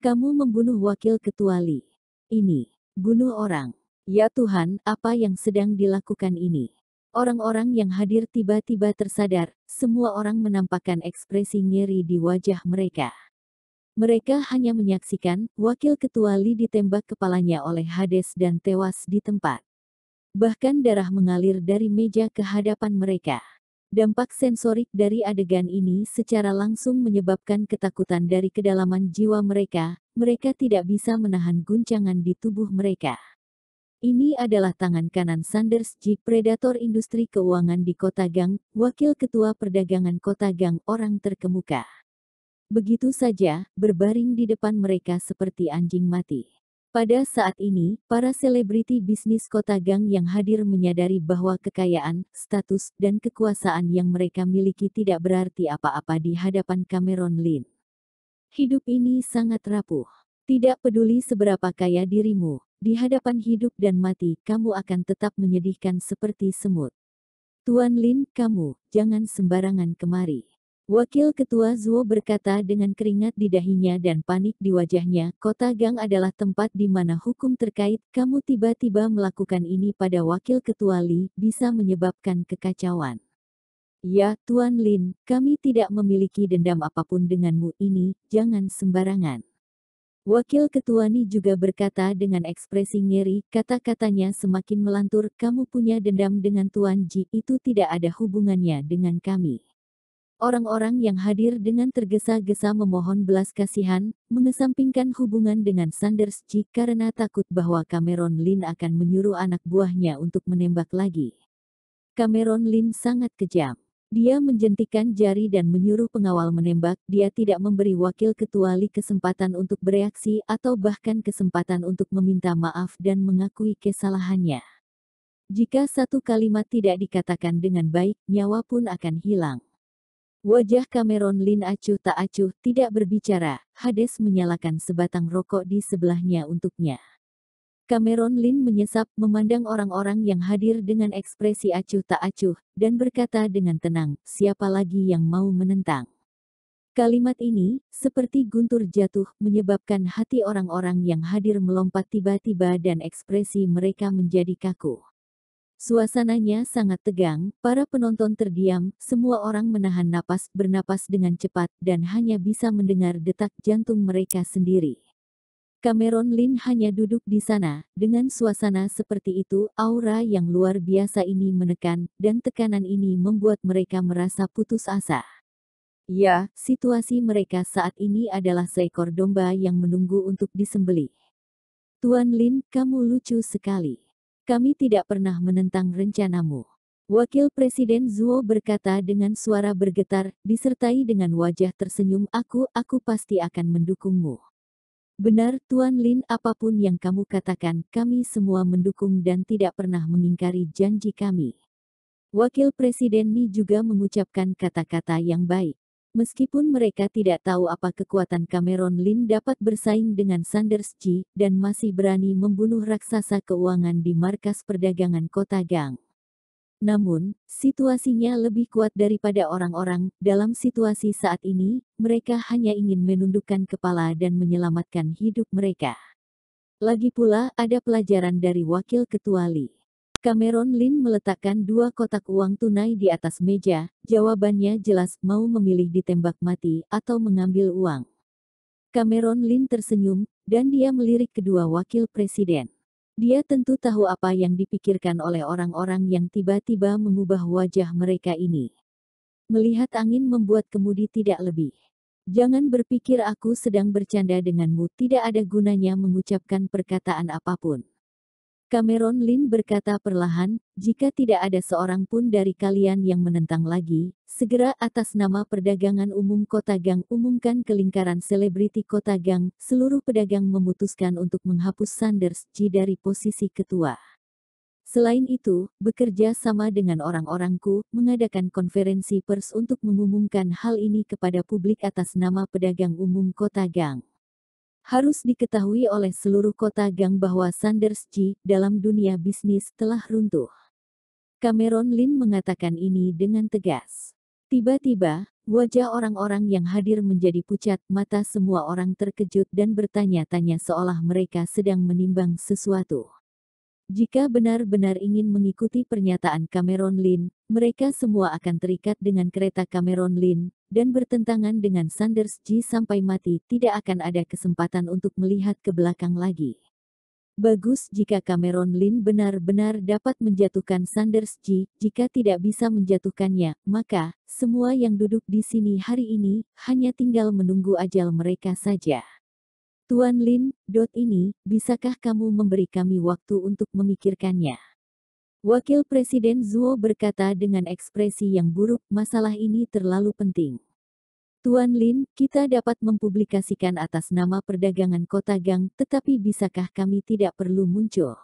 Kamu membunuh wakil ketua Li. Ini, bunuh orang. Ya Tuhan, apa yang sedang dilakukan ini? Orang-orang yang hadir tiba-tiba tersadar, semua orang menampakkan ekspresi ngeri di wajah mereka. Mereka hanya menyaksikan, wakil ketua Li ditembak kepalanya oleh Hades dan tewas di tempat. Bahkan darah mengalir dari meja ke hadapan mereka. Dampak sensorik dari adegan ini secara langsung menyebabkan ketakutan dari kedalaman jiwa mereka. Mereka tidak bisa menahan guncangan di tubuh mereka. Ini adalah tangan kanan Sanders G, predator industri keuangan di Kota Gang, wakil ketua perdagangan Kota Gang, orang terkemuka. Begitu saja, berbaring di depan mereka seperti anjing mati. Pada saat ini, para selebriti bisnis Kota Gang yang hadir menyadari bahwa kekayaan, status, dan kekuasaan yang mereka miliki tidak berarti apa-apa di hadapan Cameron Lin. Hidup ini sangat rapuh. Tidak peduli seberapa kaya dirimu, di hadapan hidup dan mati kamu akan tetap menyedihkan seperti semut. Tuan Lin, kamu, jangan sembarangan kemari. Wakil Ketua Zuo berkata dengan keringat di dahinya dan panik di wajahnya, Kota Gang adalah tempat di mana hukum terkait, kamu tiba-tiba melakukan ini pada Wakil Ketua Li, bisa menyebabkan kekacauan. Ya, Tuan Lin, kami tidak memiliki dendam apapun denganmu ini, jangan sembarangan. Wakil Ketua Ni juga berkata dengan ekspresi ngeri, kata-katanya semakin melantur, kamu punya dendam dengan Tuan Ji, itu tidak ada hubungannya dengan kami. Orang-orang yang hadir dengan tergesa-gesa memohon belas kasihan, mengesampingkan hubungan dengan Sanders G karena takut bahwa Cameron Lin akan menyuruh anak buahnya untuk menembak lagi. Cameron Lin sangat kejam. Dia menjentikan jari dan menyuruh pengawal menembak, dia tidak memberi wakil ketua Li kesempatan untuk bereaksi atau bahkan kesempatan untuk meminta maaf dan mengakui kesalahannya. Jika satu kalimat tidak dikatakan dengan baik, nyawa pun akan hilang. Wajah Cameron Lin acuh tak acuh, tidak berbicara. Hades menyalakan sebatang rokok di sebelahnya untuknya. Cameron Lin menyesap, memandang orang-orang yang hadir dengan ekspresi acuh tak acuh, dan berkata dengan tenang, siapa lagi yang mau menentang? Kalimat ini, seperti guntur jatuh, menyebabkan hati orang-orang yang hadir melompat tiba-tiba dan ekspresi mereka menjadi kaku. Suasananya sangat tegang, para penonton terdiam, semua orang menahan napas, bernapas dengan cepat, dan hanya bisa mendengar detak jantung mereka sendiri. Cameron Lin hanya duduk di sana, dengan suasana seperti itu, aura yang luar biasa ini menekan, dan tekanan ini membuat mereka merasa putus asa. Ya, situasi mereka saat ini adalah seekor domba yang menunggu untuk disembelih. Tuan Lin, kamu lucu sekali. Kami tidak pernah menentang rencanamu. Wakil Presiden Zuo berkata dengan suara bergetar, disertai dengan wajah tersenyum, aku pasti akan mendukungmu. Benar, Tuan Lin, apapun yang kamu katakan, kami semua mendukung dan tidak pernah mengingkari janji kami. Wakil Presiden Ni juga mengucapkan kata-kata yang baik. Meskipun mereka tidak tahu apa kekuatan Cameron Lin dapat bersaing dengan Sanders G, dan masih berani membunuh raksasa keuangan di markas perdagangan Kota Gang. Namun, situasinya lebih kuat daripada orang-orang. Dalam situasi saat ini, mereka hanya ingin menundukkan kepala dan menyelamatkan hidup mereka. Lagi pula, ada pelajaran dari Wakil Ketua Li. Cameron Lin meletakkan 2 kotak uang tunai di atas meja, jawabannya jelas, mau memilih ditembak mati atau mengambil uang. Cameron Lin tersenyum, dan dia melirik kedua wakil presiden. Dia tentu tahu apa yang dipikirkan oleh orang-orang yang tiba-tiba mengubah wajah mereka ini. Melihat angin membuat kemudi tidak lebih. Jangan berpikir aku sedang bercanda denganmu, tidak ada gunanya mengucapkan perkataan apapun. Cameron Lin berkata perlahan, jika tidak ada seorang pun dari kalian yang menentang lagi, segera atas nama Perdagangan Umum Kota Gang umumkan ke lingkaran selebriti Kota Gang, seluruh pedagang memutuskan untuk menghapus Sanders G dari posisi ketua. Selain itu, bekerja sama dengan orang-orangku, mengadakan konferensi pers untuk mengumumkan hal ini kepada publik atas nama Pedagang Umum Kota Gang. Harus diketahui oleh seluruh Kota Gang bahwa Sanders G dalam dunia bisnis telah runtuh. Cameron Lin mengatakan ini dengan tegas. Tiba-tiba, wajah orang-orang yang hadir menjadi pucat, mata semua orang terkejut dan bertanya-tanya seolah mereka sedang menimbang sesuatu. Jika benar-benar ingin mengikuti pernyataan Cameron Lin, mereka semua akan terikat dengan kereta Cameron Lin, dan bertentangan dengan Sanders G sampai mati, tidak akan ada kesempatan untuk melihat ke belakang lagi. Bagus jika Cameron Lin benar-benar dapat menjatuhkan Sanders G, jika tidak bisa menjatuhkannya, maka semua yang duduk di sini hari ini hanya tinggal menunggu ajal mereka saja. Tuan Lin, bisakah kamu memberi kami waktu untuk memikirkannya? Wakil Presiden Zhuo berkata dengan ekspresi yang buruk, masalah ini terlalu penting. Tuan Lin, kita dapat mempublikasikan atas nama perdagangan Kota Gang, tetapi bisakah kami tidak perlu muncul?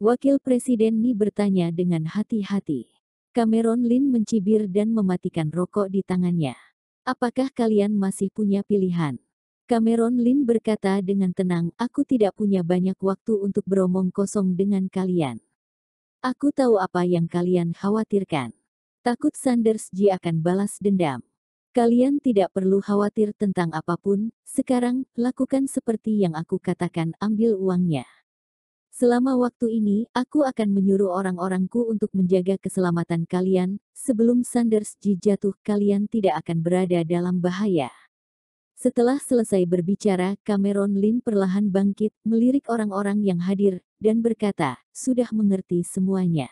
Wakil Presiden Ni bertanya dengan hati-hati. Cameron Lin mencibir dan mematikan rokok di tangannya. Apakah kalian masih punya pilihan? Cameron Lin berkata dengan tenang, aku tidak punya banyak waktu untuk beromong kosong dengan kalian. Aku tahu apa yang kalian khawatirkan. Takut Sanders G akan balas dendam. Kalian tidak perlu khawatir tentang apapun, sekarang, lakukan seperti yang aku katakan, ambil uangnya. Selama waktu ini, aku akan menyuruh orang-orangku untuk menjaga keselamatan kalian, sebelum Sanders G jatuh, kalian tidak akan berada dalam bahaya. Setelah selesai berbicara, Cameron Lin perlahan bangkit, melirik orang-orang yang hadir, dan berkata, sudah mengerti semuanya.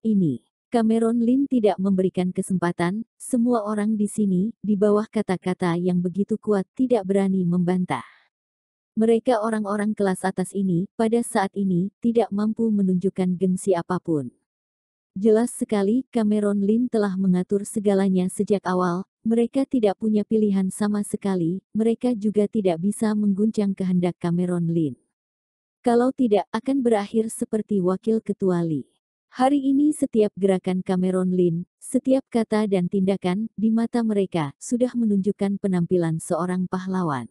Ini. Cameron Lin tidak memberikan kesempatan, semua orang di sini, di bawah kata-kata yang begitu kuat, tidak berani membantah. Mereka orang-orang kelas atas ini, pada saat ini, tidak mampu menunjukkan gengsi apapun. Jelas sekali, Cameron Lin telah mengatur segalanya sejak awal, mereka tidak punya pilihan sama sekali, mereka juga tidak bisa mengguncang kehendak Cameron Lin. Kalau tidak, akan berakhir seperti Wakil Ketua Lee. Hari ini setiap gerakan Cameron Lin, setiap kata dan tindakan, di mata mereka, sudah menunjukkan penampilan seorang pahlawan.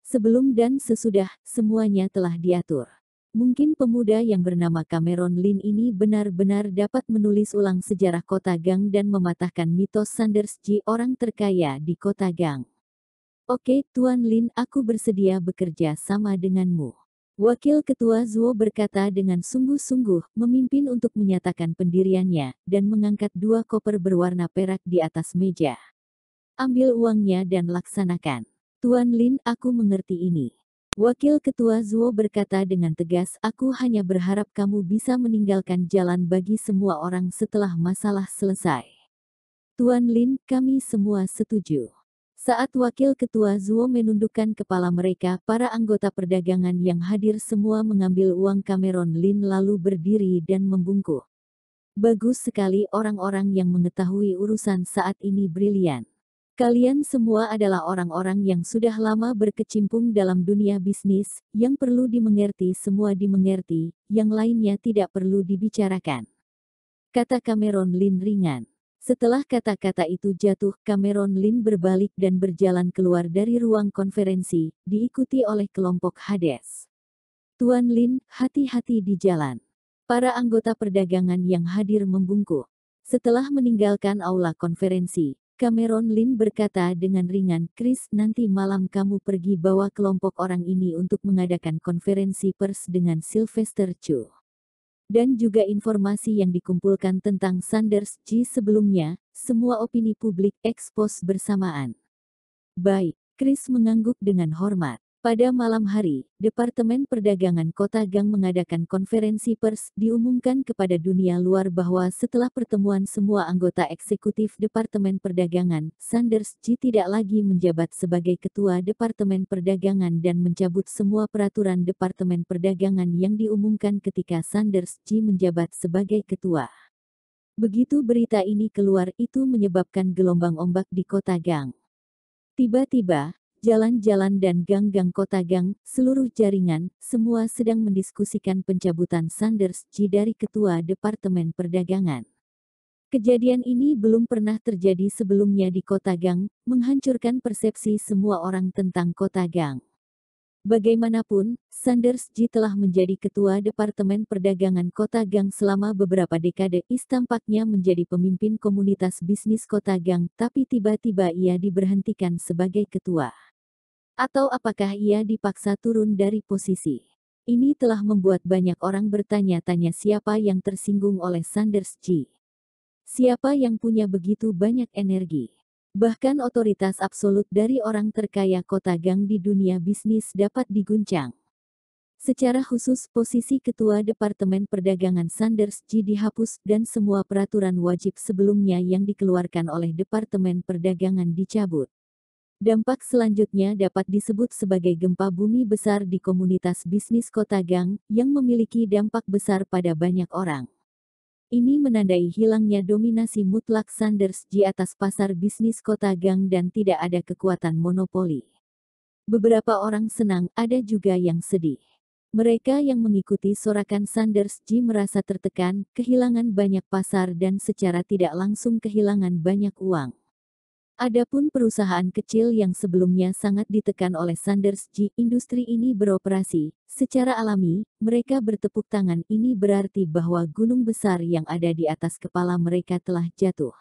Sebelum dan sesudah, semuanya telah diatur. Mungkin pemuda yang bernama Cameron Lin ini benar-benar dapat menulis ulang sejarah Kota Gang dan mematahkan mitos Sanders G orang terkaya di Kota Gang. Oke, Tuan Lin, aku bersedia bekerja sama denganmu. Wakil Ketua Zhuo berkata dengan sungguh-sungguh, memimpin untuk menyatakan pendiriannya, dan mengangkat 2 koper berwarna perak di atas meja. Ambil uangnya dan laksanakan. Tuan Lin, aku mengerti ini. Wakil Ketua Zhuo berkata dengan tegas, aku hanya berharap kamu bisa meninggalkan jalan bagi semua orang setelah masalah selesai. Tuan Lin, kami semua setuju. Saat Wakil Ketua Zhuo menundukkan kepala mereka, para anggota perdagangan yang hadir semua mengambil uang Cameron Lin lalu berdiri dan membungkuk. Bagus sekali, orang-orang yang mengetahui urusan saat ini brilian. Kalian semua adalah orang-orang yang sudah lama berkecimpung dalam dunia bisnis, yang perlu dimengerti semua dimengerti, yang lainnya tidak perlu dibicarakan. Kata Cameron Lin ringan. Setelah kata-kata itu jatuh, Cameron Lin berbalik dan berjalan keluar dari ruang konferensi, diikuti oleh kelompok Hades. Tuan Lin, hati-hati di jalan. Para anggota perdagangan yang hadir membungkuk. Setelah meninggalkan aula konferensi, Cameron Lin berkata dengan ringan, Chris, nanti malam kamu pergi bawa kelompok orang ini untuk mengadakan konferensi pers dengan Sylvester Chu. Dan juga informasi yang dikumpulkan tentang Sanders G sebelumnya, semua opini publik ekspos bersamaan. Baik, Chris mengangguk dengan hormat. Pada malam hari, Departemen Perdagangan Kota Gang mengadakan konferensi pers, diumumkan kepada dunia luar bahwa setelah pertemuan semua anggota eksekutif Departemen Perdagangan, Sanders G tidak lagi menjabat sebagai Ketua Departemen Perdagangan dan mencabut semua peraturan Departemen Perdagangan yang diumumkan ketika Sanders G menjabat sebagai Ketua. Begitu berita ini keluar, itu menyebabkan gelombang ombak di Kota Gang. Tiba-tiba, jalan-jalan dan gang-gang Kota Gang, seluruh jaringan, semua sedang mendiskusikan pencabutan Sanders G dari Ketua Departemen Perdagangan. Kejadian ini belum pernah terjadi sebelumnya di Kota Gang, menghancurkan persepsi semua orang tentang Kota Gang. Bagaimanapun, Sanders Ji telah menjadi Ketua Departemen Perdagangan Kota Gang selama beberapa dekade. Tampaknya menjadi pemimpin komunitas bisnis Kota Gang, tapi tiba-tiba ia diberhentikan sebagai ketua. Atau apakah ia dipaksa turun dari posisi? Ini telah membuat banyak orang bertanya-tanya siapa yang tersinggung oleh Sanders Ji. Siapa yang punya begitu banyak energi? Bahkan otoritas absolut dari orang terkaya Kota Gang di dunia bisnis dapat diguncang. Secara khusus posisi Ketua Departemen Perdagangan Sanders Ji dihapus dan semua peraturan wajib sebelumnya yang dikeluarkan oleh Departemen Perdagangan dicabut. Dampak selanjutnya dapat disebut sebagai gempa bumi besar di komunitas bisnis Kota Gang yang memiliki dampak besar pada banyak orang. Ini menandai hilangnya dominasi mutlak Sanders Ji atas pasar bisnis Kota Gang dan tidak ada kekuatan monopoli. Beberapa orang senang, ada juga yang sedih. Mereka yang mengikuti sorakan Sanders Ji merasa tertekan, kehilangan banyak pasar dan secara tidak langsung kehilangan banyak uang. Adapun perusahaan kecil yang sebelumnya sangat ditekan oleh Sanders Ji, industri ini beroperasi. Secara alami, mereka bertepuk tangan. Ini berarti bahwa gunung besar yang ada di atas kepala mereka telah jatuh.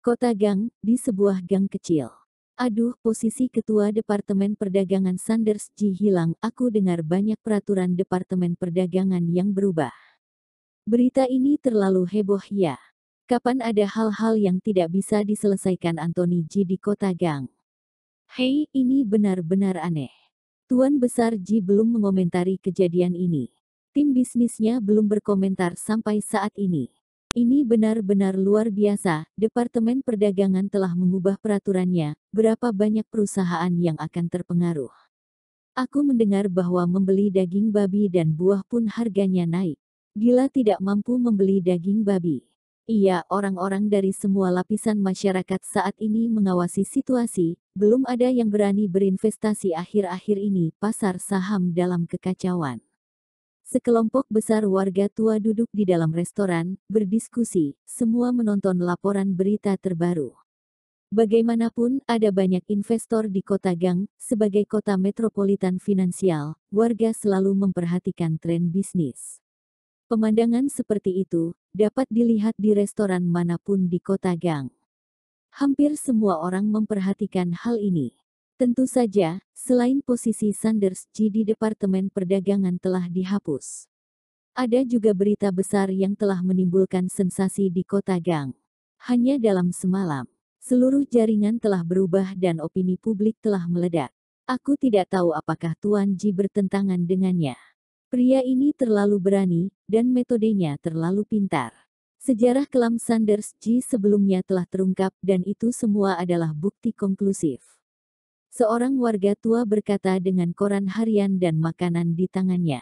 Kota Gang, di sebuah gang kecil. Aduh, posisi Ketua Departemen Perdagangan Sanders Ji hilang. Aku dengar banyak peraturan Departemen Perdagangan yang berubah. Berita ini terlalu heboh ya. Kapan ada hal-hal yang tidak bisa diselesaikan Anthony Ji di Kota Gang? Hei, ini benar-benar aneh. Tuan Besar Ji belum mengomentari kejadian ini. Tim bisnisnya belum berkomentar sampai saat ini. Ini benar-benar luar biasa, Departemen Perdagangan telah mengubah peraturannya, berapa banyak perusahaan yang akan terpengaruh. Aku mendengar bahwa membeli daging babi dan buah pun harganya naik. Gila tidak mampu membeli daging babi. Iya, orang-orang dari semua lapisan masyarakat saat ini mengawasi situasi, belum ada yang berani berinvestasi akhir-akhir ini, pasar saham dalam kekacauan. Sekelompok besar warga tua duduk di dalam restoran, berdiskusi, semua menonton laporan berita terbaru. Bagaimanapun, ada banyak investor di Kota Gang, sebagai kota metropolitan finansial, warga selalu memperhatikan tren bisnis. Pemandangan seperti itu dapat dilihat di restoran manapun di Kota Gang. Hampir semua orang memperhatikan hal ini. Tentu saja, selain posisi Sanders Ji di Departemen Perdagangan telah dihapus. Ada juga berita besar yang telah menimbulkan sensasi di Kota Gang. Hanya dalam semalam, seluruh jaringan telah berubah dan opini publik telah meledak. Aku tidak tahu apakah Tuan Ji bertentangan dengannya. Pria ini terlalu berani, dan metodenya terlalu pintar. Sejarah kelam Sanders Ji sebelumnya telah terungkap dan itu semua adalah bukti konklusif. Seorang warga tua berkata dengan koran harian dan makanan di tangannya.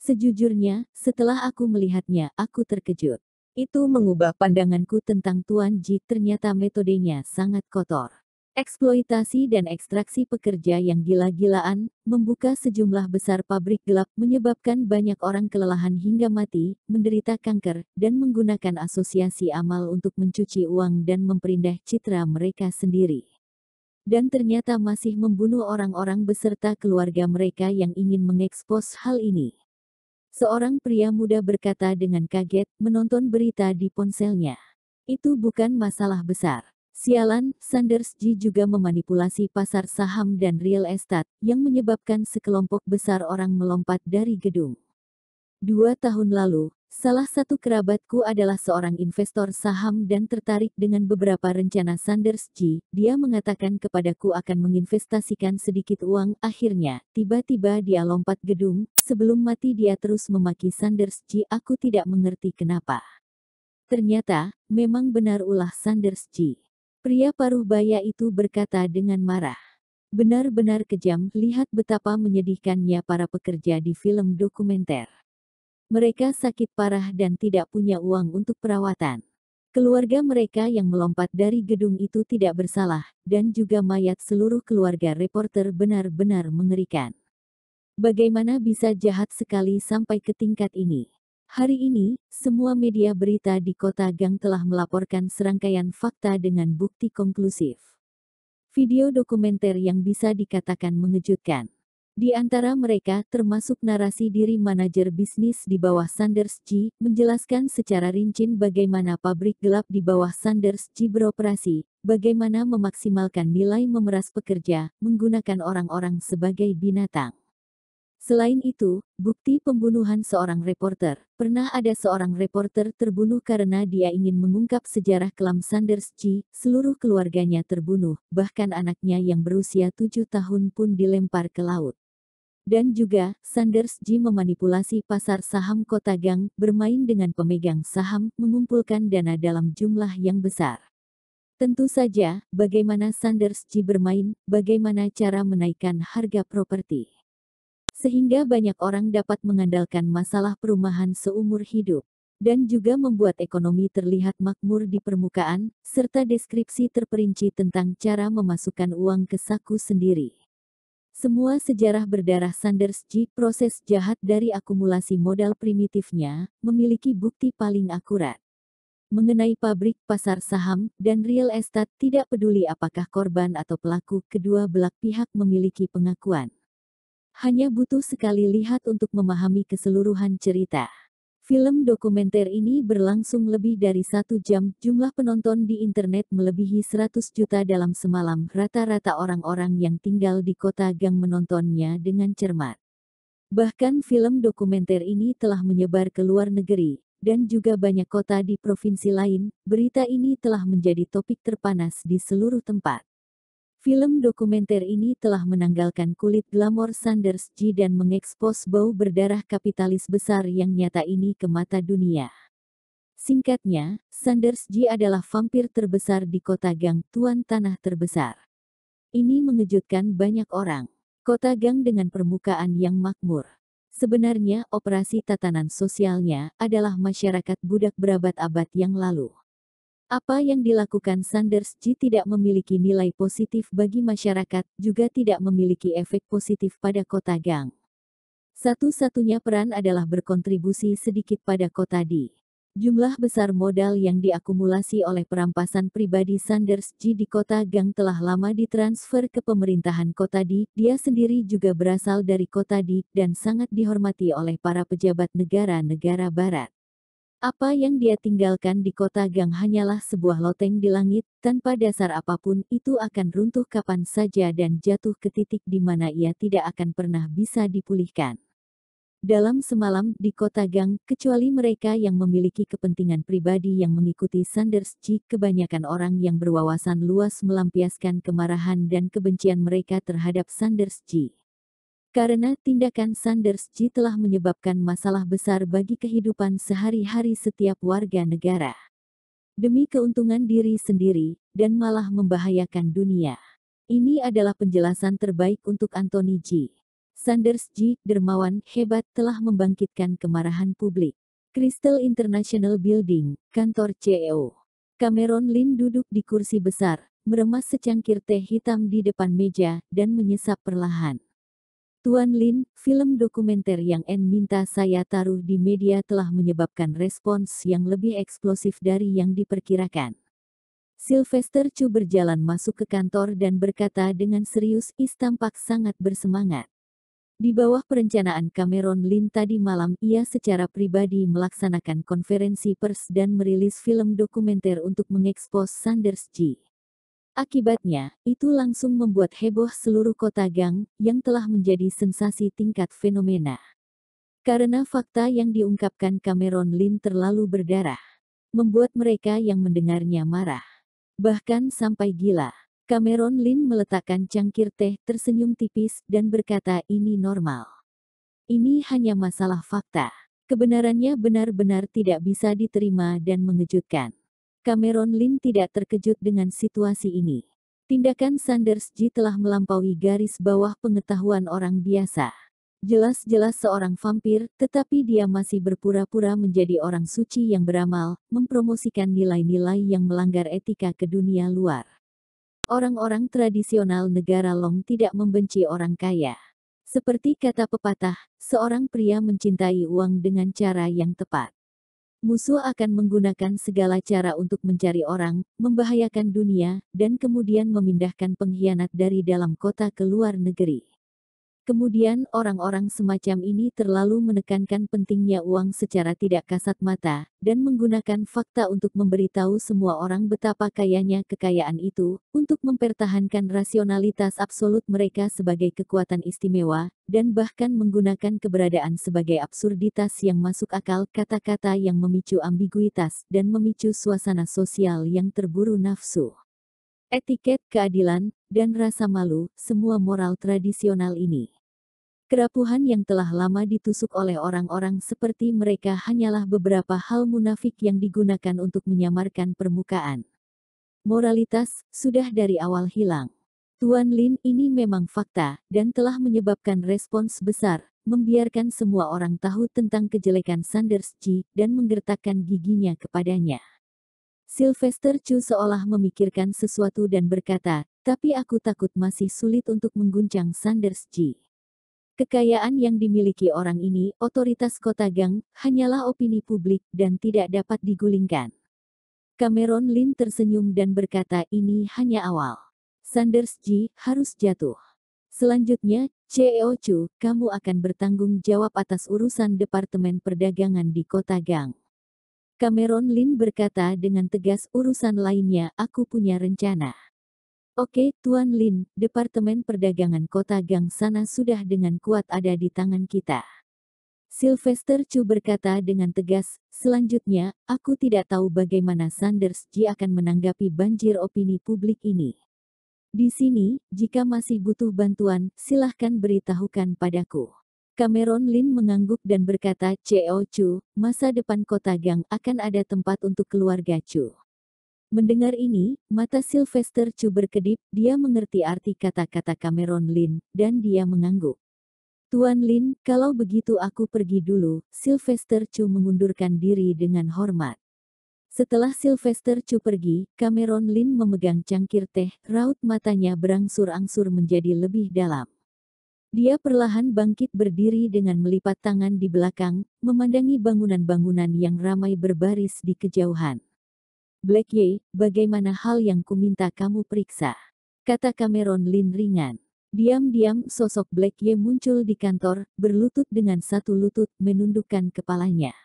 Sejujurnya, setelah aku melihatnya, aku terkejut. Itu mengubah pandanganku tentang Tuan Ji, ternyata metodenya sangat kotor. Eksploitasi dan ekstraksi pekerja yang gila-gilaan, membuka sejumlah besar pabrik gelap, menyebabkan banyak orang kelelahan hingga mati, menderita kanker, dan menggunakan asosiasi amal untuk mencuci uang dan memperindah citra mereka sendiri. Dan ternyata masih membunuh orang-orang beserta keluarga mereka yang ingin mengekspos hal ini. Seorang pria muda berkata dengan kaget, menonton berita di ponselnya. Itu bukan masalah besar. Sialan, Sanders Ji juga memanipulasi pasar saham dan real estate, yang menyebabkan sekelompok besar orang melompat dari gedung. 2 tahun lalu, salah satu kerabatku adalah seorang investor saham dan tertarik dengan beberapa rencana Sanders Ji. Dia mengatakan kepadaku akan menginvestasikan sedikit uang, akhirnya, tiba-tiba dia lompat gedung, sebelum mati dia terus memaki Sanders Ji. Aku tidak mengerti kenapa. Ternyata, memang benar ulah Sanders Ji. Pria paruh baya itu berkata dengan marah. Benar-benar kejam, lihat betapa menyedihkannya para pekerja di film dokumenter. Mereka sakit parah dan tidak punya uang untuk perawatan. Keluarga mereka yang melompat dari gedung itu tidak bersalah, dan juga mayat seluruh keluarga reporter benar-benar mengerikan. Bagaimana bisa jahat sekali sampai ke tingkat ini? Hari ini, semua media berita di Kota Gang telah melaporkan serangkaian fakta dengan bukti konklusif. Video dokumenter yang bisa dikatakan mengejutkan. Di antara mereka termasuk narasi diri manajer bisnis di bawah Sanders G, menjelaskan secara rinci bagaimana pabrik gelap di bawah Sanders G beroperasi, bagaimana memaksimalkan nilai memeras pekerja, menggunakan orang-orang sebagai binatang. Selain itu, bukti pembunuhan seorang reporter. Pernah ada seorang reporter terbunuh karena dia ingin mengungkap sejarah kelam Sanders G, seluruh keluarganya terbunuh, bahkan anaknya yang berusia 7 tahun pun dilempar ke laut. Dan juga, Sanders G memanipulasi pasar saham Kota Gang, bermain dengan pemegang saham, mengumpulkan dana dalam jumlah yang besar. Tentu saja, bagaimana Sanders G bermain, bagaimana cara menaikkan harga properti. Sehingga banyak orang dapat mengandalkan masalah perumahan seumur hidup. Dan juga membuat ekonomi terlihat makmur di permukaan, serta deskripsi terperinci tentang cara memasukkan uang ke saku sendiri. Semua sejarah berdarah Sanders G, proses jahat dari akumulasi modal primitifnya, memiliki bukti paling akurat. Mengenai pabrik, pasar saham, dan real estate, tidak peduli apakah korban atau pelaku, kedua belah pihak memiliki pengakuan. Hanya butuh sekali lihat untuk memahami keseluruhan cerita. Film dokumenter ini berlangsung lebih dari 1 jam, jumlah penonton di internet melebihi 100 juta dalam semalam. Rata-rata orang-orang yang tinggal di Kota Gang menontonnya dengan cermat. Bahkan film dokumenter ini telah menyebar ke luar negeri, dan juga banyak kota di provinsi lain. Berita ini telah menjadi topik terpanas di seluruh tempat. Film dokumenter ini telah menanggalkan kulit glamor Sanders G dan mengekspos bau berdarah kapitalis besar yang nyata ini ke mata dunia. Singkatnya, Sanders G adalah vampir terbesar di Kota Gang, tuan tanah terbesar. Ini mengejutkan banyak orang. Kota Gang dengan permukaan yang makmur. Sebenarnya, operasi tatanan sosialnya adalah masyarakat budak berabad-abad yang lalu. Apa yang dilakukan Sanders G tidak memiliki nilai positif bagi masyarakat, juga tidak memiliki efek positif pada Kota Gang. Satu-satunya peran adalah berkontribusi sedikit pada Kota D. Jumlah besar modal yang diakumulasi oleh perampasan pribadi Sanders G di Kota Gang telah lama ditransfer ke pemerintahan Kota D. Dia sendiri juga berasal dari Kota D, dan sangat dihormati oleh para pejabat negara-negara barat. Apa yang dia tinggalkan di Kota Gang hanyalah sebuah loteng di langit, tanpa dasar apapun. Itu akan runtuh kapan saja dan jatuh ke titik di mana ia tidak akan pernah bisa dipulihkan. Dalam semalam di Kota Gang, kecuali mereka yang memiliki kepentingan pribadi yang mengikuti Sanders G, kebanyakan orang yang berwawasan luas melampiaskan kemarahan dan kebencian mereka terhadap Sanders G. Karena tindakan Sanders G telah menyebabkan masalah besar bagi kehidupan sehari-hari setiap warga negara. Demi keuntungan diri sendiri, dan malah membahayakan dunia. Ini adalah penjelasan terbaik untuk Anthony G. Sanders G, dermawan, hebat, telah membangkitkan kemarahan publik. Crystal International Building, kantor CEO. Cameron Lin duduk di kursi besar, meremas secangkir teh hitam di depan meja, dan menyesap perlahan. Tuan Lin, film dokumenter yang N minta saya taruh di media telah menyebabkan respons yang lebih eksplosif dari yang diperkirakan. Sylvester Chu berjalan masuk ke kantor dan berkata dengan serius, Is tampak sangat bersemangat. Di bawah perencanaan Cameron Lin tadi malam, ia secara pribadi melaksanakan konferensi pers dan merilis film dokumenter untuk mengekspos Sanders G. Akibatnya, itu langsung membuat heboh seluruh Kota Gang, yang telah menjadi sensasi tingkat fenomena. Karena fakta yang diungkapkan Cameron Lin terlalu berdarah. Membuat mereka yang mendengarnya marah. Bahkan sampai gila. Cameron Lin meletakkan cangkir teh, tersenyum tipis, dan berkata ini normal. Ini hanya masalah fakta. Kebenarannya benar-benar tidak bisa diterima dan mengejutkan. Cameron Lin tidak terkejut dengan situasi ini. Tindakan Sanders G telah melampaui garis bawah pengetahuan orang biasa. Jelas-jelas seorang vampir, tetapi dia masih berpura-pura menjadi orang suci yang beramal, mempromosikan nilai-nilai yang melanggar etika ke dunia luar. Orang-orang tradisional negara Long tidak membenci orang kaya. Seperti kata pepatah, seorang pria mencintai uang dengan cara yang tepat. Musuh akan menggunakan segala cara untuk mencari orang, membahayakan dunia, dan kemudian memindahkan pengkhianat dari dalam kota ke luar negeri. Kemudian orang-orang semacam ini terlalu menekankan pentingnya uang secara tidak kasat mata, dan menggunakan fakta untuk memberitahu semua orang betapa kayanya kekayaan itu, untuk mempertahankan rasionalitas absolut mereka sebagai kekuatan istimewa, dan bahkan menggunakan keberadaan sebagai absurditas yang masuk akal, kata-kata yang memicu ambiguitas, dan memicu suasana sosial yang terburu nafsu. Etiket, keadilan, dan rasa malu, semua moral tradisional ini. Kerapuhan yang telah lama ditusuk oleh orang-orang seperti mereka hanyalah beberapa hal munafik yang digunakan untuk menyamarkan permukaan. Moralitas, sudah dari awal hilang. Tuan Lin, ini memang fakta, dan telah menyebabkan respons besar, membiarkan semua orang tahu tentang kejelekan Sanders Ji, dan menggertakkan giginya kepadanya. Sylvester Chu seolah memikirkan sesuatu dan berkata, tapi aku takut masih sulit untuk mengguncang Sanders Ji. Kekayaan yang dimiliki orang ini, otoritas kota Gang, hanyalah opini publik dan tidak dapat digulingkan. Cameron Lin tersenyum dan berkata ini hanya awal. Sanders Ji harus jatuh. Selanjutnya, CEO Chu, kamu akan bertanggung jawab atas urusan Departemen Perdagangan di kota Gang. Cameron Lin berkata dengan tegas, urusan lainnya aku punya rencana. Oke, Tuan Lin, Departemen Perdagangan Kota Gang sana sudah dengan kuat ada di tangan kita. Sylvester Chu berkata dengan tegas, selanjutnya, aku tidak tahu bagaimana Sanders Ji akan menanggapi banjir opini publik ini. Di sini, jika masih butuh bantuan, silahkan beritahukan padaku. Cameron Lin mengangguk dan berkata, CEO Chu, masa depan kota Gang akan ada tempat untuk keluarga Chu. Mendengar ini, mata Sylvester Chu berkedip, dia mengerti arti kata-kata Cameron Lin, dan dia mengangguk. Tuan Lin, kalau begitu aku pergi dulu, Sylvester Chu mengundurkan diri dengan hormat. Setelah Sylvester Chu pergi, Cameron Lin memegang cangkir teh, raut matanya berangsur-angsur menjadi lebih dalam. Dia perlahan bangkit berdiri dengan melipat tangan di belakang, memandangi bangunan-bangunan yang ramai berbaris di kejauhan. Black Ye, bagaimana hal yang kuminta kamu periksa? Kata Cameron Lin ringan. Diam-diam sosok Black Ye muncul di kantor, berlutut dengan satu lutut, menundukkan kepalanya.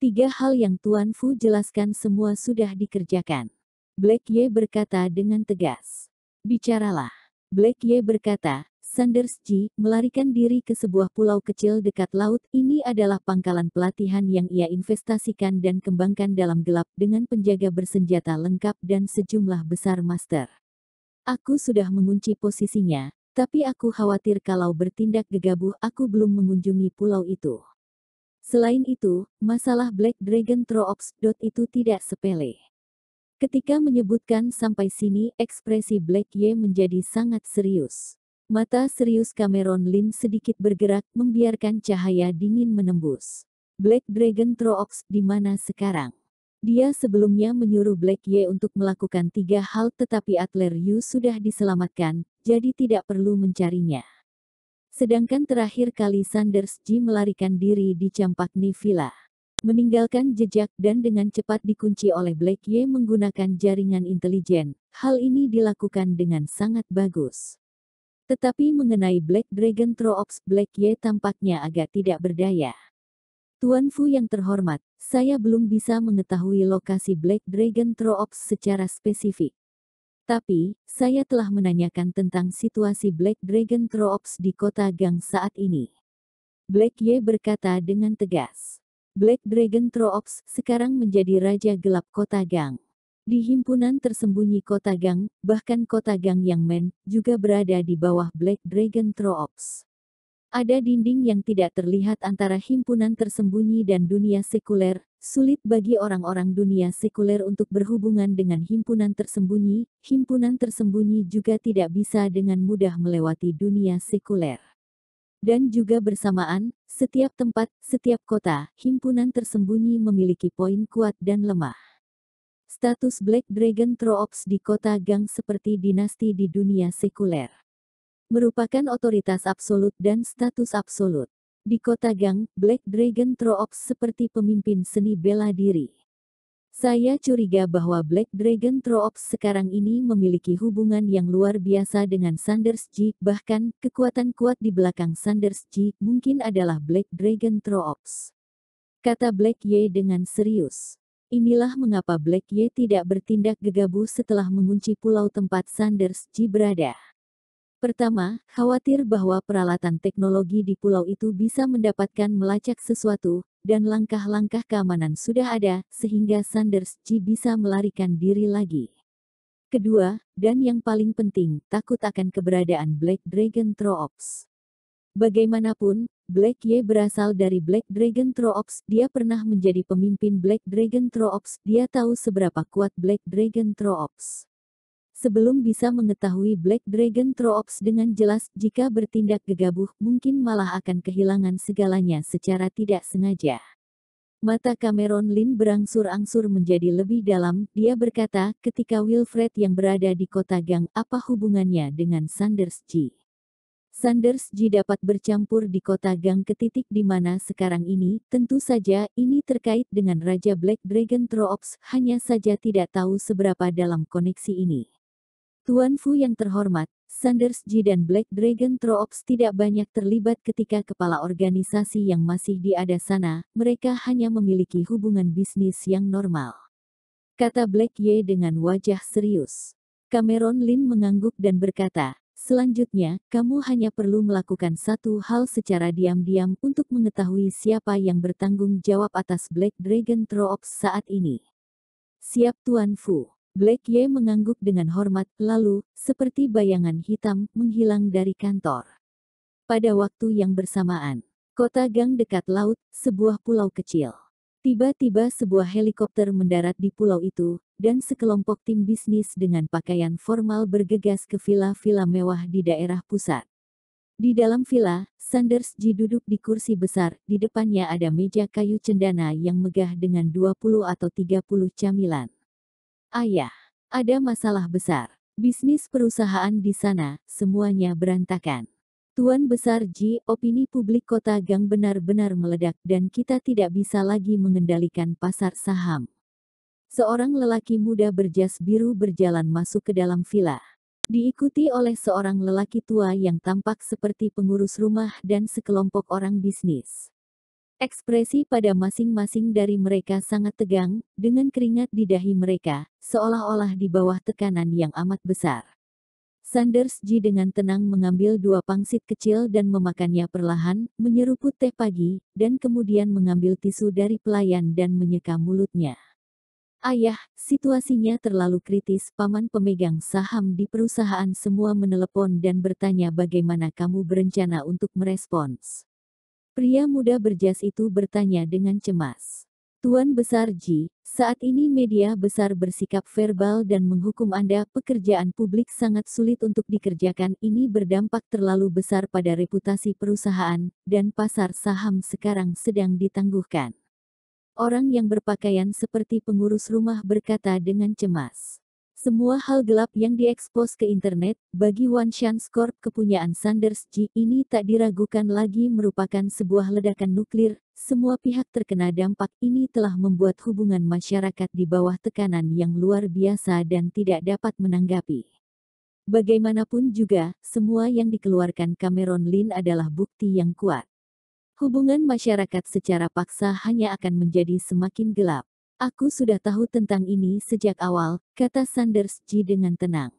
3 hal yang Tuan Fu jelaskan semua sudah dikerjakan. Black Ye berkata dengan tegas. Bicaralah. Black Ye berkata, Sanders Ji melarikan diri ke sebuah pulau kecil dekat laut. Ini adalah pangkalan pelatihan yang ia investasikan dan kembangkan dalam gelap dengan penjaga bersenjata lengkap dan sejumlah besar master. Aku sudah mengunci posisinya, tapi aku khawatir kalau bertindak gegabah aku belum mengunjungi pulau itu. Selain itu, masalah Black Dragon Troops. Itu tidak sepele. Ketika menyebutkan sampai sini, ekspresi Black Ye menjadi sangat serius. Mata serius Cameron Lin sedikit bergerak, membiarkan cahaya dingin menembus. Black Dragon Troops di mana sekarang? Dia sebelumnya menyuruh Black Ye untuk melakukan 3 hal tetapi Adler Yu sudah diselamatkan, jadi tidak perlu mencarinya. Sedangkan terakhir kali Sanders Ji melarikan diri di Champagne Villa. Meninggalkan jejak dan dengan cepat dikunci oleh Black Ye menggunakan jaringan intelijen. Hal ini dilakukan dengan sangat bagus. Tetapi mengenai Black Dragon Troops, Black Ye tampaknya agak tidak berdaya. Tuan Fu yang terhormat, saya belum bisa mengetahui lokasi Black Dragon Troops secara spesifik. Tapi, saya telah menanyakan tentang situasi Black Dragon Troops di kota Gang saat ini. Black Ye berkata dengan tegas. Black Dragon Troops sekarang menjadi raja gelap kota Gang. Di himpunan tersembunyi kota Gang, bahkan kota Gang yang juga berada di bawah Black Dragon Troops. Ada dinding yang tidak terlihat antara himpunan tersembunyi dan dunia sekuler, sulit bagi orang-orang dunia sekuler untuk berhubungan dengan himpunan tersembunyi juga tidak bisa dengan mudah melewati dunia sekuler. Dan juga bersamaan, setiap tempat, setiap kota, himpunan tersembunyi memiliki poin kuat dan lemah. Status Black Dragon Troops di kota Gang seperti dinasti di dunia sekuler. Merupakan otoritas absolut dan status absolut. Di kota Gang, Black Dragon Troops seperti pemimpin seni bela diri. Saya curiga bahwa Black Dragon Troops sekarang ini memiliki hubungan yang luar biasa dengan Sanders G, bahkan kekuatan kuat di belakang Sanders G mungkin adalah Black Dragon Troops. Kata Black Ye dengan serius. Inilah mengapa Black Ye tidak bertindak gegabah setelah mengunci pulau tempat Sanders G berada. Pertama, khawatir bahwa peralatan teknologi di pulau itu bisa mendapatkan melacak sesuatu, dan langkah-langkah keamanan sudah ada, sehingga Sanders G bisa melarikan diri lagi. Kedua, dan yang paling penting, takut akan keberadaan Black Dragon Troops. Bagaimanapun, Black Ye berasal dari Black Dragon Troops, dia pernah menjadi pemimpin Black Dragon Troops, dia tahu seberapa kuat Black Dragon Troops. Sebelum bisa mengetahui Black Dragon Troops dengan jelas, jika bertindak gegabah, mungkin malah akan kehilangan segalanya secara tidak sengaja. Mata Cameron Lin berangsur-angsur menjadi lebih dalam, dia berkata, ketika Wilfred yang berada di kota Gang, apa hubungannya dengan Sanders G? Sanders G dapat bercampur di kota Gang ke titik di mana sekarang ini, tentu saja, ini terkait dengan Raja Black Dragon Troops, hanya saja tidak tahu seberapa dalam koneksi ini. Tuan Fu yang terhormat, Sanders G dan Black Dragon Troops tidak banyak terlibat ketika kepala organisasi yang masih di ada sana, mereka hanya memiliki hubungan bisnis yang normal. Kata Black Ye dengan wajah serius. Cameron Lin mengangguk dan berkata, selanjutnya, kamu hanya perlu melakukan satu hal secara diam-diam untuk mengetahui siapa yang bertanggung jawab atas Black Dragon Troops saat ini. Siap Tuan Fu. Black Ye mengangguk dengan hormat, lalu, seperti bayangan hitam, menghilang dari kantor. Pada waktu yang bersamaan, kota Gang dekat laut, sebuah pulau kecil. Tiba-tiba sebuah helikopter mendarat di pulau itu, dan sekelompok tim bisnis dengan pakaian formal bergegas ke villa-villa mewah di daerah pusat. Di dalam villa, Sanders G duduk di kursi besar, di depannya ada meja kayu cendana yang megah dengan 20 atau 30 camilan. Ayah, ada masalah besar. Bisnis perusahaan di sana, semuanya berantakan. Tuan Besar Ji, opini publik kota Gang benar-benar meledak dan kita tidak bisa lagi mengendalikan pasar saham. Seorang lelaki muda berjas biru berjalan masuk ke dalam villa. Diikuti oleh seorang lelaki tua yang tampak seperti pengurus rumah dan sekelompok orang bisnis. Ekspresi pada masing-masing dari mereka sangat tegang, dengan keringat di dahi mereka, seolah-olah di bawah tekanan yang amat besar. Sanders G dengan tenang mengambil 2 pangsit kecil dan memakannya perlahan, menyeruput teh pagi, dan kemudian mengambil tisu dari pelayan dan menyeka mulutnya. Ayah, situasinya terlalu kritis, paman pemegang saham di perusahaan semua menelepon dan bertanya bagaimana kamu berencana untuk merespons. Pria muda berjas itu bertanya dengan cemas. Tuan Besar Ji, saat ini media besar bersikap verbal dan menghukum Anda, pekerjaan publik sangat sulit untuk dikerjakan, ini berdampak terlalu besar pada reputasi perusahaan, dan pasar saham sekarang sedang ditangguhkan. Orang yang berpakaian seperti pengurus rumah berkata dengan cemas. Semua hal gelap yang diekspos ke internet, bagi Wan Chance Corp kepunyaan Sanders G ini tak diragukan lagi merupakan sebuah ledakan nuklir, semua pihak terkena dampak ini telah membuat hubungan masyarakat di bawah tekanan yang luar biasa dan tidak dapat menanggapi. Bagaimanapun juga, semua yang dikeluarkan Cameron Lin adalah bukti yang kuat. Hubungan masyarakat secara paksa hanya akan menjadi semakin gelap. Aku sudah tahu tentang ini sejak awal, kata Sanders G dengan tenang.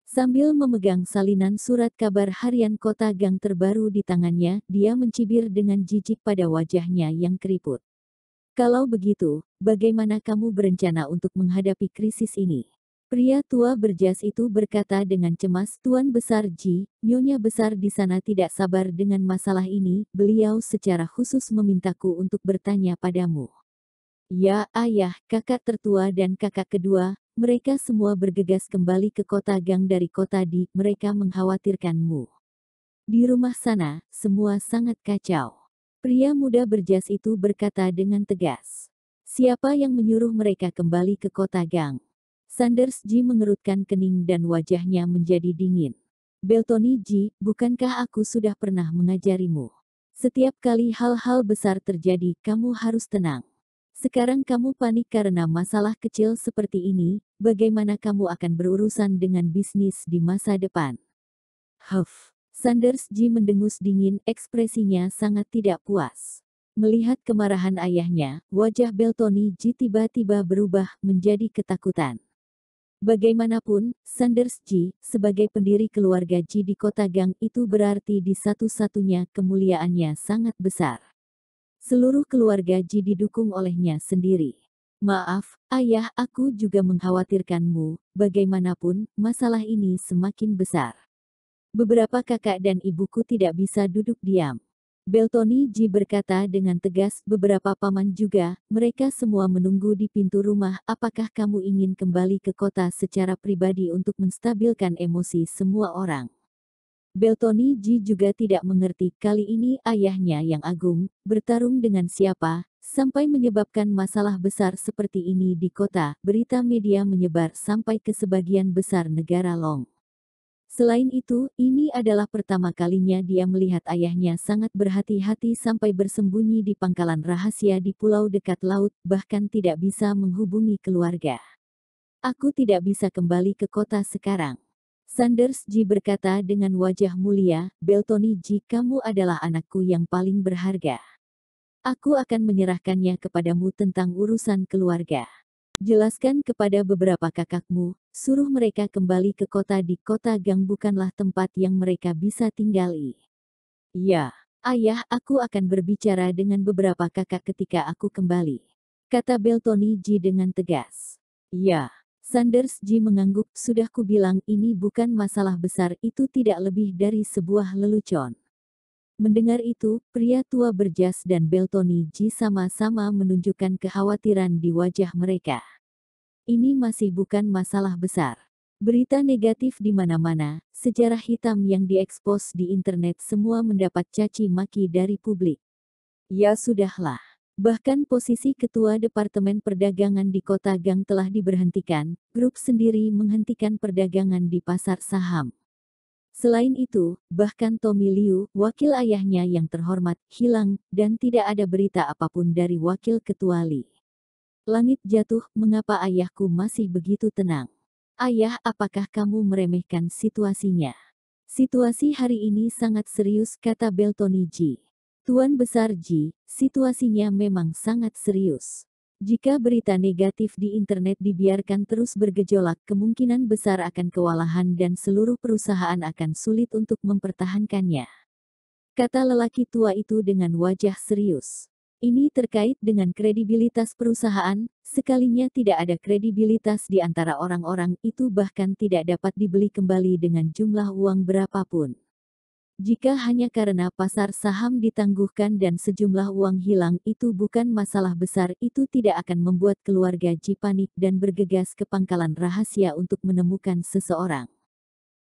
Sambil memegang salinan surat kabar harian kota Gang terbaru di tangannya, dia mencibir dengan jijik pada wajahnya yang keriput. Kalau begitu, bagaimana kamu berencana untuk menghadapi krisis ini? Pria tua berjas itu berkata dengan cemas, Tuan Besar Ji, Nyonya Besar di sana tidak sabar dengan masalah ini, beliau secara khusus memintaku untuk bertanya padamu. Ya, ayah, kakak tertua dan kakak kedua, mereka semua bergegas kembali ke kota Gang dari kota Di, mereka mengkhawatirkanmu. Di rumah sana, semua sangat kacau. Pria muda berjas itu berkata dengan tegas. Siapa yang menyuruh mereka kembali ke kota Gang? Sanders Ji mengerutkan kening dan wajahnya menjadi dingin. Beltoni Ji, bukankah aku sudah pernah mengajarimu? Setiap kali hal-hal besar terjadi, kamu harus tenang. Sekarang kamu panik karena masalah kecil seperti ini, bagaimana kamu akan berurusan dengan bisnis di masa depan? Huff. Sanders G mendengus dingin, ekspresinya sangat tidak puas. Melihat kemarahan ayahnya, wajah Beltoni G tiba-tiba berubah menjadi ketakutan. Bagaimanapun, Sanders G, sebagai pendiri keluarga G di kota Gang itu berarti di satu-satunya kemuliaannya sangat besar. Seluruh keluarga Ji didukung olehnya sendiri. Maaf, ayah, aku juga mengkhawatirkanmu, bagaimanapun, masalah ini semakin besar. Beberapa kakak dan ibuku tidak bisa duduk diam. Beltoni Ji berkata dengan tegas, beberapa paman juga, mereka semua menunggu di pintu rumah. Apakah kamu ingin kembali ke kota secara pribadi untuk menstabilkan emosi semua orang? Beltoni Ji juga tidak mengerti kali ini ayahnya yang agung, bertarung dengan siapa, sampai menyebabkan masalah besar seperti ini di kota. Berita media menyebar sampai ke sebagian besar negara Long. Selain itu, ini adalah pertama kalinya dia melihat ayahnya sangat berhati-hati sampai bersembunyi di pangkalan rahasia di pulau dekat laut, bahkan tidak bisa menghubungi keluarga. Aku tidak bisa kembali ke kota sekarang. Sanders G berkata dengan wajah mulia, Beltoni G, kamu adalah anakku yang paling berharga. Aku akan menyerahkannya kepadamu tentang urusan keluarga. Jelaskan kepada beberapa kakakmu, suruh mereka kembali ke kota. Di kota Gang bukanlah tempat yang mereka bisa tinggali. Ya, ayah, aku akan berbicara dengan beberapa kakak ketika aku kembali, kata Beltoni G dengan tegas. Ya. Sanders G mengangguk, sudah kubilang ini bukan masalah besar, itu tidak lebih dari sebuah lelucon. Mendengar itu, pria tua berjas dan Beltoni G sama-sama menunjukkan kekhawatiran di wajah mereka. Ini masih bukan masalah besar. Berita negatif di mana-mana, sejarah hitam yang diekspos di internet semua mendapat caci maki dari publik. Ya sudahlah. Bahkan posisi Ketua Departemen Perdagangan di Kota Gang telah diberhentikan, grup sendiri menghentikan perdagangan di pasar saham. Selain itu, bahkan Tommy Liu, wakil ayahnya yang terhormat, hilang, dan tidak ada berita apapun dari wakil ketua Li. Langit jatuh, mengapa ayahku masih begitu tenang? Ayah, apakah kamu meremehkan situasinya? Situasi hari ini sangat serius, kata Beltoni G. Tuan Besar Ji, situasinya memang sangat serius. Jika berita negatif di internet dibiarkan terus bergejolak, kemungkinan besar akan kewalahan dan seluruh perusahaan akan sulit untuk mempertahankannya. Kata lelaki tua itu dengan wajah serius. Ini terkait dengan kredibilitas perusahaan, sekalinya tidak ada kredibilitas di antara orang-orang itu bahkan tidak dapat dibeli kembali dengan jumlah uang berapapun. Jika hanya karena pasar saham ditangguhkan dan sejumlah uang hilang itu bukan masalah besar, itu tidak akan membuat keluarga Ji panik dan bergegas ke pangkalan rahasia untuk menemukan seseorang.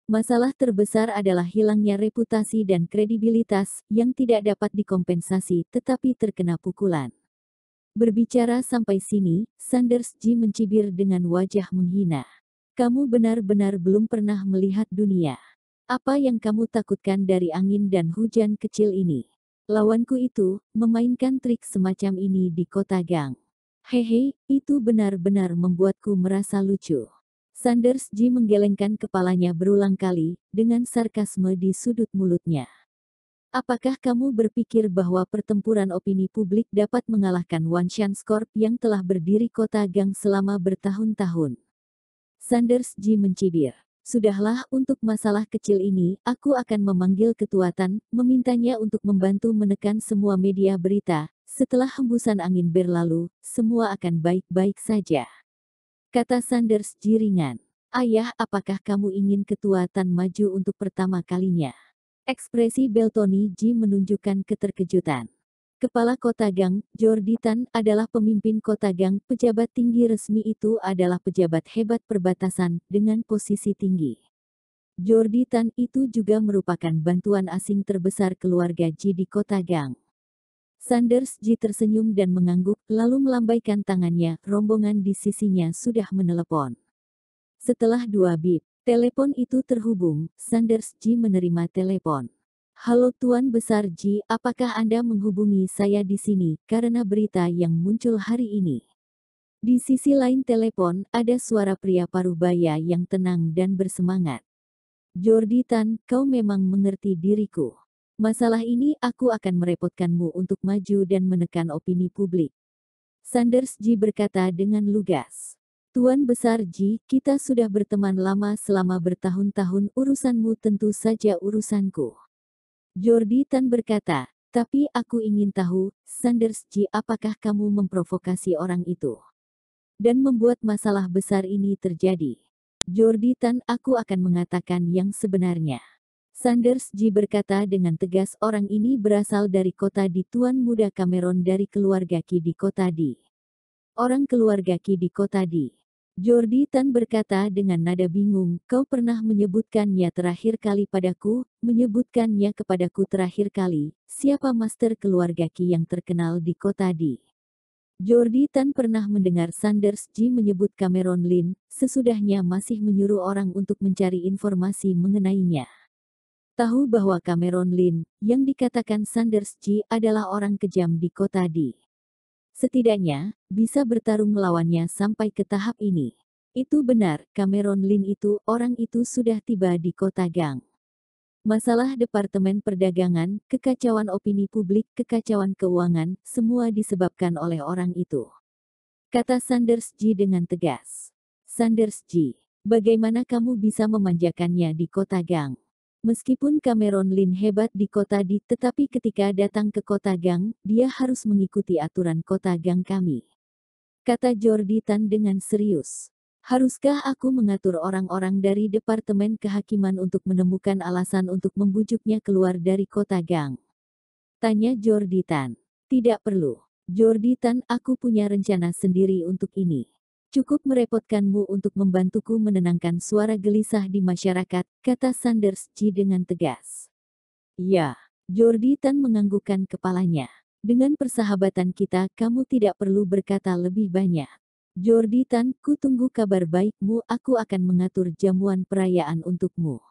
Masalah terbesar adalah hilangnya reputasi dan kredibilitas yang tidak dapat dikompensasi tetapi terkena pukulan. Berbicara sampai sini, Sanders Ji mencibir dengan wajah menghina. Kamu benar-benar belum pernah melihat dunia. Apa yang kamu takutkan dari angin dan hujan kecil ini? Lawanku itu, memainkan trik semacam ini di kota Gang. Hehe, itu benar-benar membuatku merasa lucu. Sanders G menggelengkan kepalanya berulang kali, dengan sarkasme di sudut mulutnya. Apakah kamu berpikir bahwa pertempuran opini publik dapat mengalahkan One Chance Corp yang telah berdiri kota Gang selama bertahun-tahun? Sanders G mencibir. Sudahlah, untuk masalah kecil ini, aku akan memanggil Ketua Tan, memintanya untuk membantu menekan semua media berita. Setelah hembusan angin berlalu, semua akan baik-baik saja. Kata Sanders G ringan. Ayah, apakah kamu ingin Ketua Tan maju untuk pertama kalinya? Ekspresi Beltoni G menunjukkan keterkejutan. Kepala Kota Gang, Jordi Tan, adalah pemimpin Kota Gang. Pejabat tinggi resmi itu adalah pejabat hebat perbatasan, dengan posisi tinggi. Jordi Tan itu juga merupakan bantuan asing terbesar keluarga Ji di Kota Gang. Sanders Ji tersenyum dan mengangguk, lalu melambaikan tangannya. Rombongan di sisinya sudah menelepon. Setelah 2 bip, telepon itu terhubung. Sanders Ji menerima telepon. Halo Tuan Besar Ji, apakah Anda menghubungi saya di sini karena berita yang muncul hari ini? Di sisi lain telepon, ada suara pria parubaya yang tenang dan bersemangat. Jordi Tan, kau memang mengerti diriku. Masalah ini aku akan merepotkanmu untuk maju dan menekan opini publik. Sanders Ji berkata dengan lugas. Tuan Besar Ji, kita sudah berteman lama selama bertahun-tahun, urusanmu tentu saja urusanku. Jordi Tan berkata, tapi aku ingin tahu, Sanders Ji, apakah kamu memprovokasi orang itu dan membuat masalah besar ini terjadi? Jordi Tan, aku akan mengatakan yang sebenarnya. Sanders Ji berkata dengan tegas, orang ini berasal dari kota di Tuan Muda Cameron dari keluarga Ki di kota di. Orang keluarga Ki di kota di. Jordi Tan berkata dengan nada bingung, kau pernah menyebutkannya terakhir kali padaku, menyebutkannya kepadaku terakhir kali, siapa master keluarga Ki yang terkenal di kota di. Jordi Tan pernah mendengar Sanders Ji menyebut Cameron Lin, sesudahnya masih menyuruh orang untuk mencari informasi mengenainya. Tahu bahwa Cameron Lin, yang dikatakan Sanders Ji adalah orang kejam di kota di. Setidaknya, bisa bertarung melawannya sampai ke tahap ini. Itu benar, Cameron Lin itu, orang itu sudah tiba di kota Gang. Masalah Departemen Perdagangan, kekacauan opini publik, kekacauan keuangan, semua disebabkan oleh orang itu. Kata Sanders Ji dengan tegas. Sanders Ji, bagaimana kamu bisa memanjakannya di kota Gang? Meskipun Cameron Lin hebat di kota di, tetapi ketika datang ke kota Gang, dia harus mengikuti aturan kota Gang kami. Kata Jordi Tan dengan serius. Haruskah aku mengatur orang-orang dari Departemen Kehakiman untuk menemukan alasan untuk membujuknya keluar dari kota Gang? Tanya Jordi Tan. Tidak perlu. Jordi Tan, aku punya rencana sendiri untuk ini. Cukup merepotkanmu untuk membantuku menenangkan suara gelisah di masyarakat, kata Sanders Ji dengan tegas. Ya, Jordi Tan menganggukkan kepalanya. Dengan persahabatan kita, kamu tidak perlu berkata lebih banyak. Jordi Tan, ku tunggu kabar baikmu, aku akan mengatur jamuan perayaan untukmu.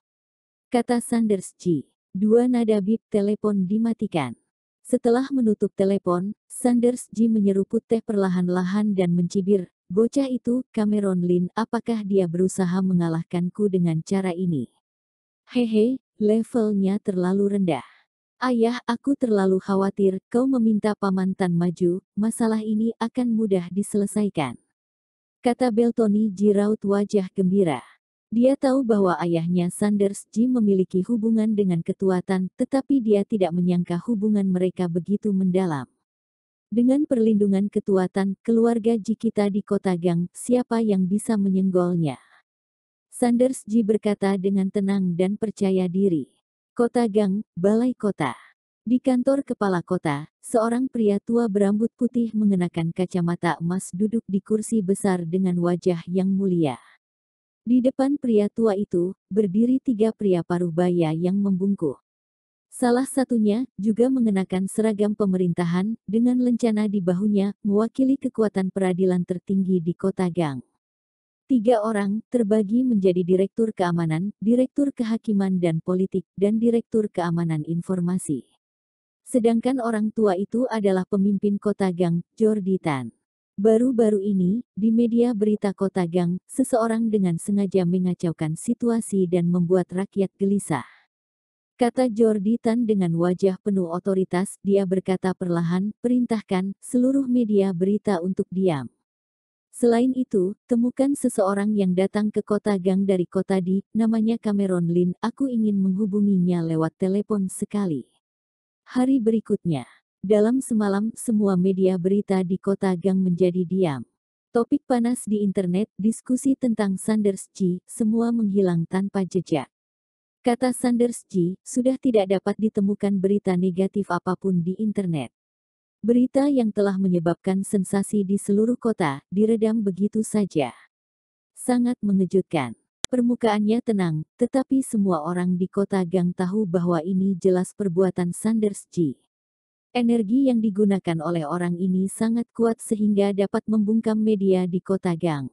Kata Sanders Ji. Dua nada bip telepon dimatikan. Setelah menutup telepon, Sanders Ji menyeruput teh perlahan-lahan dan mencibir, bocah itu, Cameron Lin, apakah dia berusaha mengalahkanku dengan cara ini? Hehe, levelnya terlalu rendah. Ayah, aku terlalu khawatir, kau meminta Paman Tan maju, masalah ini akan mudah diselesaikan. Kata Beltoni Ji raut wajah gembira. Dia tahu bahwa ayahnya Sanders Ji memiliki hubungan dengan Ketua Tan, tetapi dia tidak menyangka hubungan mereka begitu mendalam. Dengan perlindungan Ketua Tan, keluarga Ji kita di kota Gang, siapa yang bisa menyenggolnya? Sanders Ji berkata dengan tenang dan percaya diri. Kota Gang, Balai Kota. Di kantor kepala kota, seorang pria tua berambut putih mengenakan kacamata emas duduk di kursi besar dengan wajah yang mulia. Di depan pria tua itu, berdiri tiga pria parubaya yang membungkuk. Salah satunya, juga mengenakan seragam pemerintahan, dengan lencana di bahunya, mewakili kekuatan peradilan tertinggi di kota Gang. Tiga orang, terbagi menjadi Direktur Keamanan, Direktur Kehakiman dan Politik, dan Direktur Keamanan Informasi. Sedangkan orang tua itu adalah pemimpin kota Gang, Jordi Tan. Baru-baru ini, di media berita kota Gang, seseorang dengan sengaja mengacaukan situasi dan membuat rakyat gelisah. Kata Jordi Tan dengan wajah penuh otoritas, dia berkata perlahan, perintahkan seluruh media berita untuk diam. Selain itu, temukan seseorang yang datang ke kota Gang dari kota di, namanya Cameron Lin, aku ingin menghubunginya lewat telepon sekali. Hari berikutnya, dalam semalam, semua media berita di kota Gang menjadi diam. Topik panas di internet, diskusi tentang Sanders Ji, semua menghilang tanpa jejak. Kata Sanders Ji, sudah tidak dapat ditemukan berita negatif apapun di internet. Berita yang telah menyebabkan sensasi di seluruh kota, diredam begitu saja. Sangat mengejutkan. Permukaannya tenang, tetapi semua orang di kota Gang tahu bahwa ini jelas perbuatan Sanders Ji. Energi yang digunakan oleh orang ini sangat kuat sehingga dapat membungkam media di kota Gang.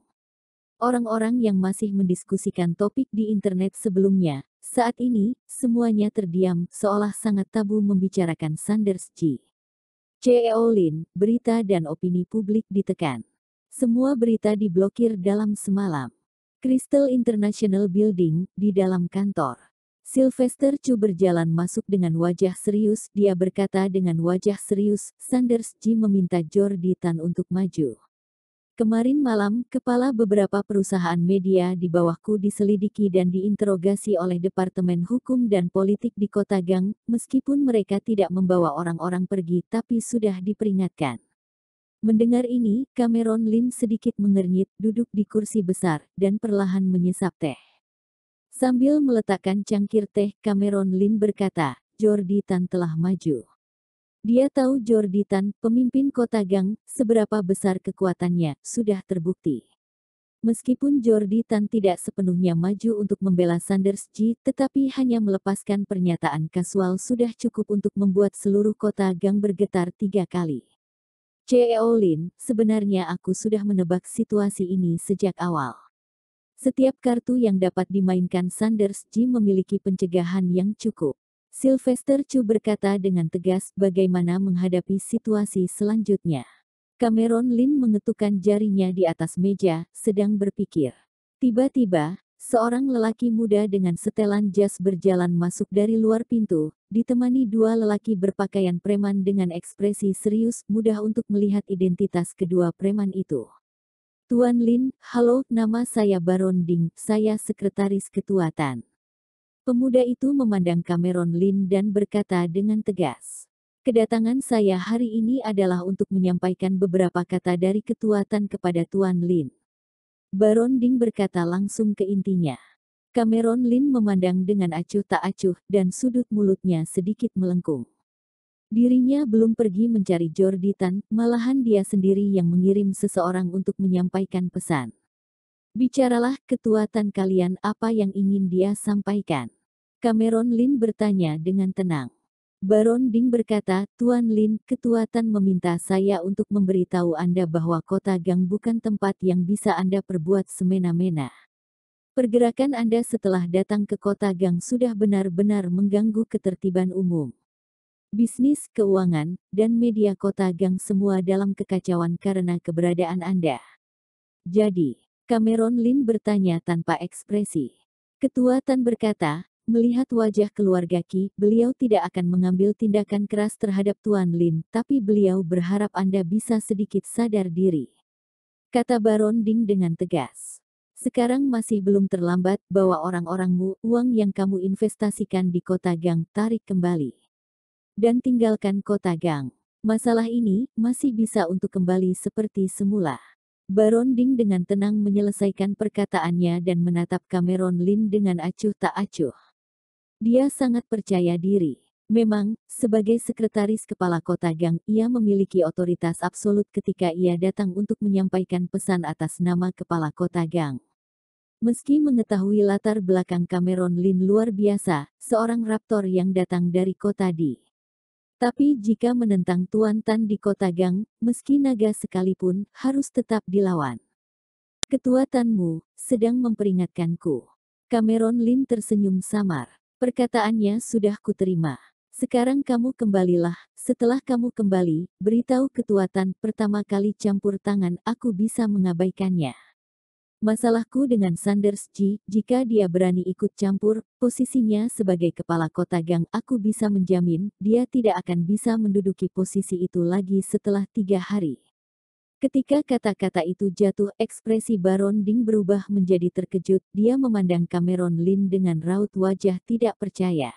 Orang-orang yang masih mendiskusikan topik di internet sebelumnya, saat ini, semuanya terdiam, seolah sangat tabu membicarakan Sanders G. CEO Lin, berita dan opini publik ditekan. Semua berita diblokir dalam semalam. Crystal International Building, di dalam kantor. Sylvester Chu berjalan masuk dengan wajah serius, dia berkata dengan wajah serius, Sanders G meminta Jordi Tan untuk maju. Kemarin malam, kepala beberapa perusahaan media di bawahku diselidiki dan diinterogasi oleh Departemen Hukum dan Politik di Kota Gang, meskipun mereka tidak membawa orang-orang pergi tapi sudah diperingatkan. Mendengar ini, Cameron Lin sedikit mengernyit, duduk di kursi besar, dan perlahan menyesap teh. Sambil meletakkan cangkir teh, Cameron Lin berkata, Jordi Tan telah maju. Dia tahu Jordi Tan, pemimpin Kota Gang, seberapa besar kekuatannya, sudah terbukti. Meskipun Jordi Tan tidak sepenuhnya maju untuk membela Sanders G, tetapi hanya melepaskan pernyataan kasual sudah cukup untuk membuat seluruh Kota Gang bergetar 3 kali. CEO Lin, sebenarnya aku sudah menebak situasi ini sejak awal. Setiap kartu yang dapat dimainkan Sanders G memiliki pencegahan yang cukup. Sylvester Chu berkata dengan tegas bagaimana menghadapi situasi selanjutnya. Cameron Lin mengetukkan jarinya di atas meja, sedang berpikir. Tiba-tiba, seorang lelaki muda dengan setelan jas berjalan masuk dari luar pintu, ditemani 2 lelaki berpakaian preman dengan ekspresi serius, mudah untuk melihat identitas kedua preman itu. Tuan Lin, halo, nama saya Baron Ding, saya sekretaris ketua Tan. Pemuda itu memandang Cameron Lin dan berkata dengan tegas. Kedatangan saya hari ini adalah untuk menyampaikan beberapa kata dari ketua Tan kepada Tuan Lin. Baron Ding berkata langsung ke intinya. Cameron Lin memandang dengan acuh tak acuh dan sudut mulutnya sedikit melengkung. Dirinya belum pergi mencari Jordi Tan, malahan dia sendiri yang mengirim seseorang untuk menyampaikan pesan. Bicaralah ketua Tan kalian apa yang ingin dia sampaikan. Cameron Lin bertanya dengan tenang. Baron Ding berkata, Tuan Lin, ketua Tan meminta saya untuk memberitahu Anda bahwa Kota Gang bukan tempat yang bisa Anda perbuat semena-mena. Pergerakan Anda setelah datang ke Kota Gang sudah benar-benar mengganggu ketertiban umum. Bisnis, keuangan, dan media Kota Gang semua dalam kekacauan karena keberadaan Anda. Jadi, Cameron Lin bertanya tanpa ekspresi. Ketua Tan berkata, melihat wajah keluarga Ki, beliau tidak akan mengambil tindakan keras terhadap Tuan Lin, tapi beliau berharap Anda bisa sedikit sadar diri. Kata Baron Ding dengan tegas. Sekarang masih belum terlambat, bawa orang-orangmu, uang yang kamu investasikan di Kota Gang, tarik kembali. Dan tinggalkan Kota Gang. Masalah ini masih bisa untuk kembali seperti semula. Baron Ding dengan tenang menyelesaikan perkataannya dan menatap Cameron Lin dengan acuh tak acuh. Dia sangat percaya diri. Memang, sebagai sekretaris kepala Kota Gang, ia memiliki otoritas absolut ketika ia datang untuk menyampaikan pesan atas nama kepala Kota Gang. Meski mengetahui latar belakang Cameron Lin luar biasa, seorang raptor yang datang dari Kota Di. Tapi jika menentang Tuan Tan di Kota Gang, meski naga sekalipun, harus tetap dilawan. Ketua Tanmu sedang memperingatkanku. Cameron Lin tersenyum samar. Perkataannya sudah kuterima. Sekarang kamu kembalilah. Setelah kamu kembali, beritahu Ketua Tan pertama kali campur tangan aku bisa mengabaikannya. Masalahku dengan Sanders G, jika dia berani ikut campur, posisinya sebagai kepala Kota Gang, aku bisa menjamin, dia tidak akan bisa menduduki posisi itu lagi setelah 3 hari. Ketika kata-kata itu jatuh, ekspresi Baron Ding berubah menjadi terkejut, dia memandang Cameron Lin dengan raut wajah tidak percaya.